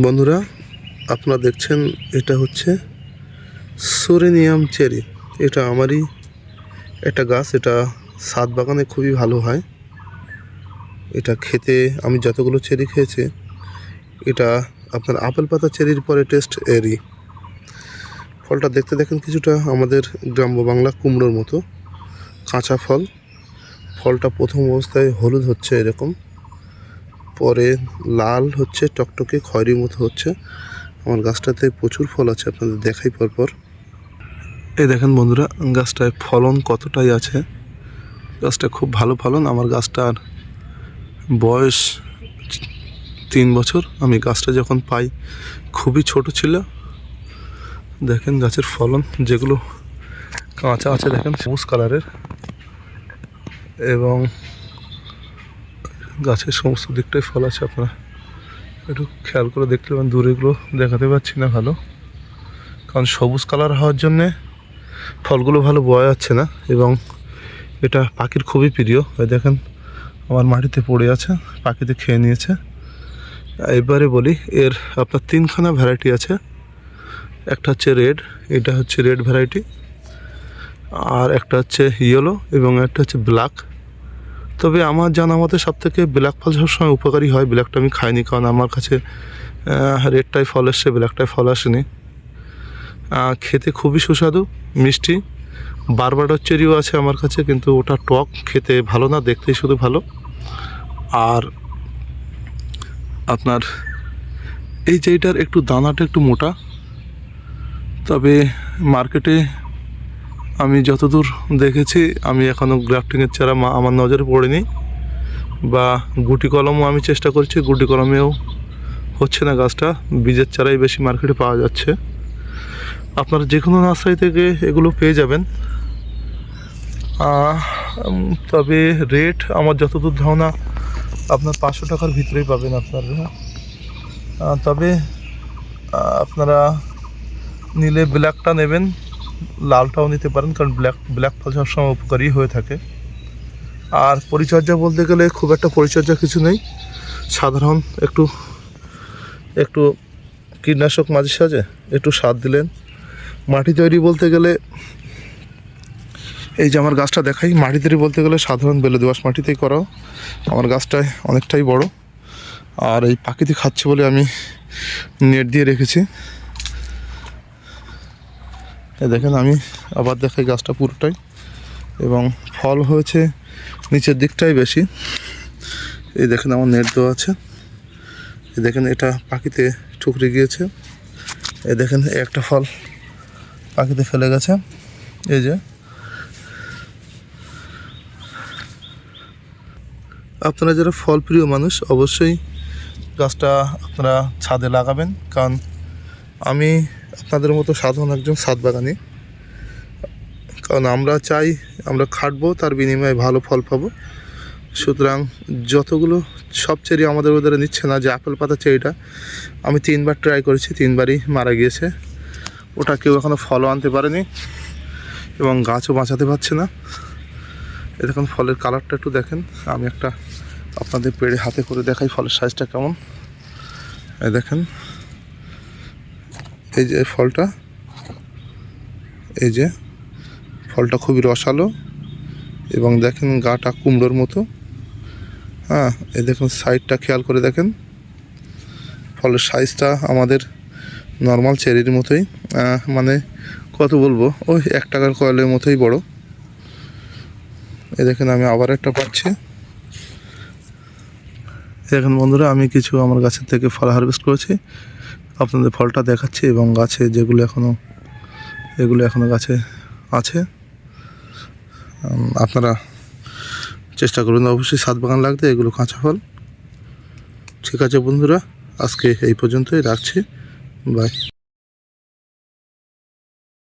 বন্ধুরা, আপনারা দেখছেন এটা হচ্ছে সোরেনিয়াম চেরি। এটা আমারই একটা গাছ। এটা ছাদ বাগানে খুবই ভালো হয়। এটা খেতে আমি যতগুলো চেরি খেয়েছি, এটা আপনার আপেল পাতা চেরির পরে টেস্ট এরই। ফলটা দেখতে দেখেন কিছুটা আমাদের গ্রাম্য বাংলা কুমড়োর মতো কাঁচা ফল। ফলটা প্রথম অবস্থায় হলুদ হচ্ছে এরকম, পরে লাল হচ্ছে, টকটকে খয়েরি মতো হচ্ছে। আমার গাছটাতে প্রচুর ফল আছে, আপনাদের দেখাই পরপর। এই দেখেন বন্ধুরা, গাছটায় ফলন কতটাই আছে। গাছটা খুব ভালো ফলন। আমার গাছটার বয়স 3 বছর। আমি গাছটা যখন পাই খুবই ছোট ছিল। দেখেন গাছের ফলন, যেগুলো কাঁচা আছে দেখেন সবুজ কালারের, এবং গাছের সমস্ত দিকটাই ফল আছে। আপনারা একটু খেয়াল করে দেখতে পাবেন। দূরেগুলো দেখাতে পাচ্ছি না ভালো, কারণ সবুজ কালার হওয়ার জন্যে ফলগুলো ভালো বোঝা যাচ্ছে না। এবং এটা পাখির খুবই প্রিয়। দেখেন আমার মাটিতে পড়ে আছে, পাখিতে খেয়ে নিয়েছে। এবারে বলি, এর আপনার 3খানা ভ্যারাইটি আছে। একটা হচ্ছে রেড, এটা হচ্ছে রেড ভ্যারাইটি, আর একটা হচ্ছে ইয়েলো, এবং একটা হচ্ছে ব্ল্যাক। তবে আমার জানা মতে সবথেকে ব্ল্যাক ফল সবসময় উপকারী হয়। ব্ল্যাকটা আমি খাইনি, কারণ আমার কাছে রেডটাই ফল এসছে, ব্ল্যাকটাই ফল আসেনি। খেতে খুবই সুস্বাদু, মিষ্টি। বারবাডার চেরিও আছে আমার কাছে, কিন্তু ওটা টক, খেতে ভালো না, দেখতেই শুধু ভালো। আর আপনার এই যে এটার একটু দানাটা একটু মোটা, তবে মার্কেটে আমি যতদূর দেখেছি, আমি এখনও গ্রাফটিংয়ের চারা আমার নজরে পড়েনি, বা গুটি কলমও আমি চেষ্টা করছি, গুটি কলমেও হচ্ছে না। গাছটা বীজের চারাই বেশি মার্কেটে পাওয়া যাচ্ছে। আপনারা যে কোনো নার্সারি থেকে এগুলো পেয়ে যাবেন। তবে রেট আমার যতদূর ধারণা আপনার 500 টাকার ভিতরেই পাবেন আপনারা। তবে আপনারা নিলে ব্ল্যাকটা নেবেন, লালটাও নিতে পারেন, কারণ ব্ল্যাক ফল সবসময় উপকারী হয়ে থাকে। আর পরিচর্যা বলতে গেলে খুব একটা পরিচর্যা কিছু নেই, সাধারণ একটু কীটনাশক মাঝে সাঝে একটু সার দিলেন। মাটি তৈরি বলতে গেলে, এই যে আমার গাছটা দেখাই, মাটি তৈরি বলতে গেলে সাধারণ বেলে দোআঁশ মাটিতেই করাও। আমার গাছটায় অনেকটাই বড়, আর এই পাখিতে খাচ্ছে বলে আমি নেট দিয়ে রেখেছি। দেখেন আমি আবার দেখাই গাছটা পুরোটাই, এবং ফল হয়েছে নিচের দিকটাই বেশি। এই দেখেন আমার নেট দেওয়া আছে। এই দেখেন এটা পাখিতে ঠুকরে গিয়েছে। এই দেখেন একটা ফল পাখিতে ফেলে গেছে। এই যে আপনারা যারা ফল প্রিয় মানুষ, অবশ্যই গাছটা আপনারা ছাদে লাগাবেন, কারণ আমি আপনাদের মতো সাধারণ একজন ছাদ বাগানি। কারণ আমরা চাই, আমরা খাটবো, তার বিনিময়ে ভালো ফল পাবো। সুতরাং যতগুলো, সব চেরি আমাদের ওদের নিচ্ছে না। যে আপেল পাতা চেরিটা আমি 3বার ট্রাই করেছি, 3বারই মারা গিয়েছে। ওটা কেউ এখনও ফলও আনতে পারেনি, এবং গাছও বাঁচাতে পারছে না। এ দেখুন ফলের কালারটা একটু দেখেন। আমি একটা আপনাদের পেড়ে হাতে করে দেখাই ফলের সাইজটা কেমন। এই দেখেন, এই যে ফলটা, এই যে ফলটা খুবই রসালো, এবং দেখেন গাটা কুমড়োর মতো। হ্যাঁ, এই দেখুন সাইডটা খেয়াল করে দেখেন। ফলের সাইজটা আমাদের নর্মাল চেরির মতোই, মানে কত বলবো, ওই 1 টাকার কয়েলের মতোই বড়। এই দেখেন আমি আবার একটা পাচ্ছি। দেখেন বন্ধুরা, আমি কিছু আমার গাছের থেকে ফল হারভেস্ট করেছি, আপনাদের ফলটা দেখাচ্ছি। এবং গাছে যেগুলো এগুলো এখনও গাছে আছে। আপনারা চেষ্টা করুন অবশ্যই ছাদ বাগান লাগতে, এগুলো কাঁচা ফল। ঠিক আছে বন্ধুরা, আজকে এই পর্যন্তই রাখছি। বাই।